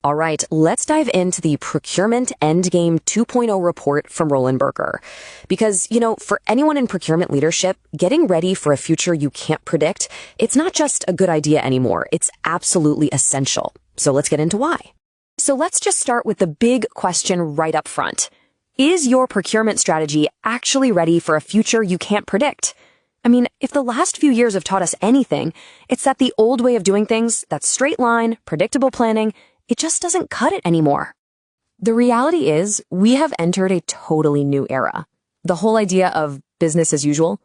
All right, let's dive into the Procurement Endgame 2.0 report from Roland Berger. Because, for anyone in procurement leadership, getting ready for a future you can't predict, it's not just a good idea anymore. It's absolutely essential. So let's get into why. So let's just start with the big question right up front. Is your procurement strategy actually ready for a future you can't predict? I mean, if the last few years have taught us anything, it's that the old way of doing things, that straight line, predictable planning, it just doesn't cut it anymore. The reality is, we have entered a totally new era. The whole idea of business as usual,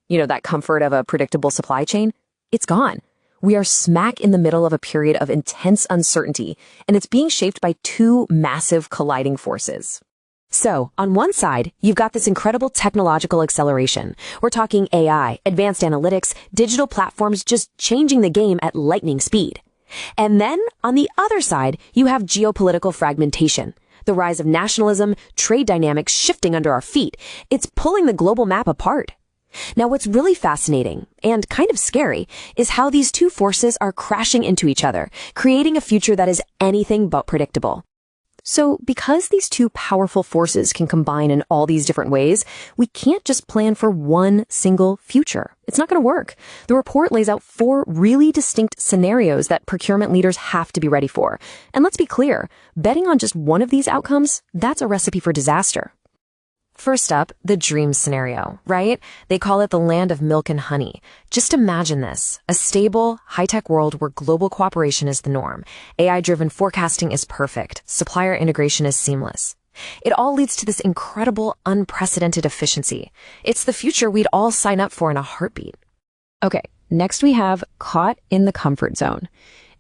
that comfort of a predictable supply chain, it's gone. We are smack in the middle of a period of intense uncertainty, and it's being shaped by two massive colliding forces. So, on one side, you've got this incredible technological acceleration. We're talking AI, advanced analytics, digital platforms just changing the game at lightning speed. And then, on the other side, you have geopolitical fragmentation. The rise of nationalism, trade dynamics shifting under our feet. It's pulling the global map apart. Now, what's really fascinating, and kind of scary, is how these two forces are crashing into each other, creating a future that is anything but predictable. So, because these two powerful forces can combine in all these different ways, we can't just plan for one single future. It's not going to work. The report lays out 4 really distinct scenarios that procurement leaders have to be ready for. And let's be clear, betting on just one of these outcomes, that's a recipe for disaster. First up, the dream scenario, right? They call it the land of milk and honey. Just imagine this, a stable, high-tech world where global cooperation is the norm. AI-driven forecasting is perfect. Supplier integration is seamless. It all leads to this incredible, unprecedented efficiency. It's the future we'd all sign up for in a heartbeat. Okay, next we have caught in the comfort zone.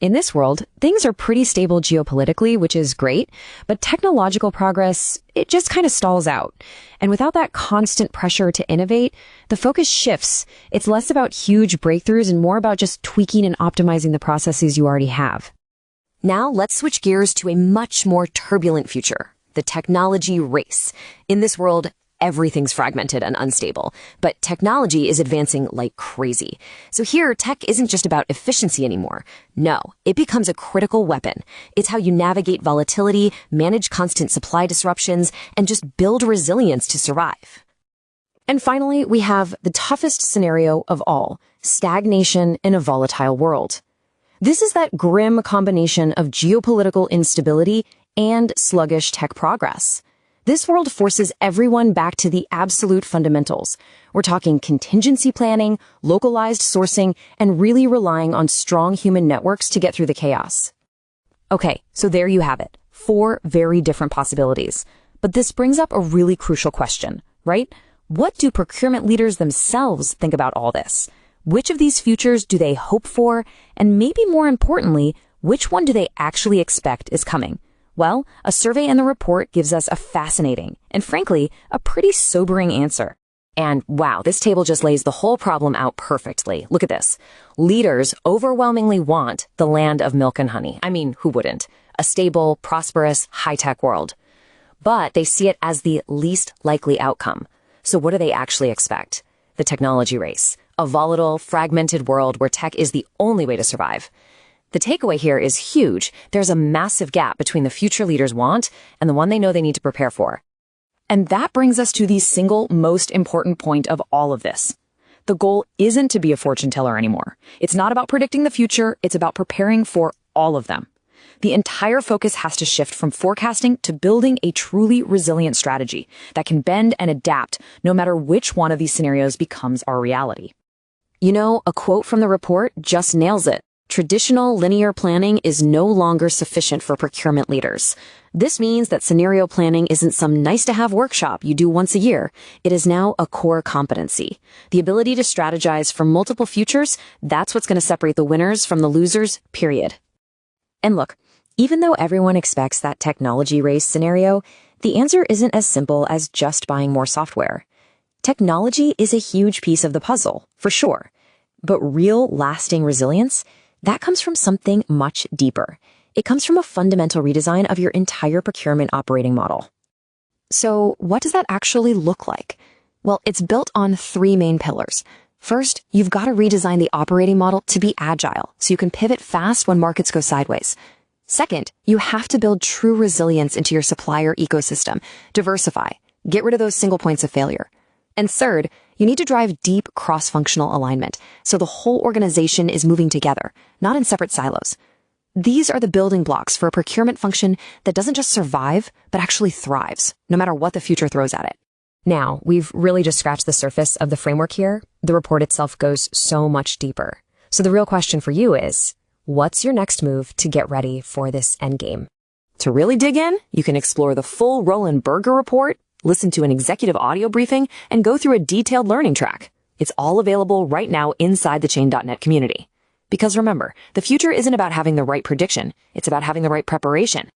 In this world, things are pretty stable geopolitically, which is great, but technological progress, it just kind of stalls out. And without that constant pressure to innovate, the focus shifts. It's less about huge breakthroughs and more about just tweaking and optimizing the processes you already have. Now let's switch gears to a much more turbulent future, the technology race. In this world, everything's fragmented and unstable, but technology is advancing like crazy. So here, tech isn't just about efficiency anymore. No, it becomes a critical weapon. It's how you navigate volatility, manage constant supply disruptions, and just build resilience to survive. And finally, we have the toughest scenario of all, stagnation in a volatile world. This is that grim combination of geopolitical instability and sluggish tech progress. This world forces everyone back to the absolute fundamentals. We're talking contingency planning, localized sourcing, and really relying on strong human networks to get through the chaos. Okay, so there you have it. 4 very different possibilities. But this brings up a really crucial question, right? What do procurement leaders themselves think about all this? Which of these futures do they hope for? And maybe more importantly, which one do they actually expect is coming? Well, a survey in the report gives us a fascinating and, frankly, a pretty sobering answer. And wow, this table just lays the whole problem out perfectly. Look at this. Leaders overwhelmingly want the land of milk and honey. I mean, who wouldn't? A stable, prosperous, high-tech world. But they see it as the least likely outcome. So what do they actually expect? The technology race. A volatile, fragmented world where tech is the only way to survive. The takeaway here is huge. There's a massive gap between the future leaders want and the one they know they need to prepare for. And that brings us to the single most important point of all of this. The goal isn't to be a fortune teller anymore. It's not about predicting the future. It's about preparing for all of them. The entire focus has to shift from forecasting to building a truly resilient strategy that can bend and adapt no matter which one of these scenarios becomes our reality. A quote from the report just nails it. Traditional linear planning is no longer sufficient for procurement leaders. This means that scenario planning isn't some nice-to-have workshop you do once a year. It is now a core competency. The ability to strategize for multiple futures, that's what's going to separate the winners from the losers, period. And look, even though everyone expects that technology race scenario, the answer isn't as simple as just buying more software. Technology is a huge piece of the puzzle, for sure. But real, lasting resilience, that comes from something much deeper. It comes from a fundamental redesign of your entire procurement operating model. So what does that actually look like? Well, it's built on 3 main pillars. First, you've got to redesign the operating model to be agile so you can pivot fast when markets go sideways. Second, you have to build true resilience into your supplier ecosystem. Diversify. Get rid of those single points of failure. And third, you need to drive deep cross-functional alignment so the whole organization is moving together, not in separate silos. These are the building blocks for a procurement function that doesn't just survive, but actually thrives, no matter what the future throws at it. Now, we've really just scratched the surface of the framework here. The report itself goes so much deeper. So the real question for you is, what's your next move to get ready for this endgame? To really dig in, you can explore the full Roland Berger report, listen to an executive audio briefing, and go through a detailed learning track. It's all available right now inside the Chain.net community. Because remember, the future isn't about having the right prediction, it's about having the right preparation.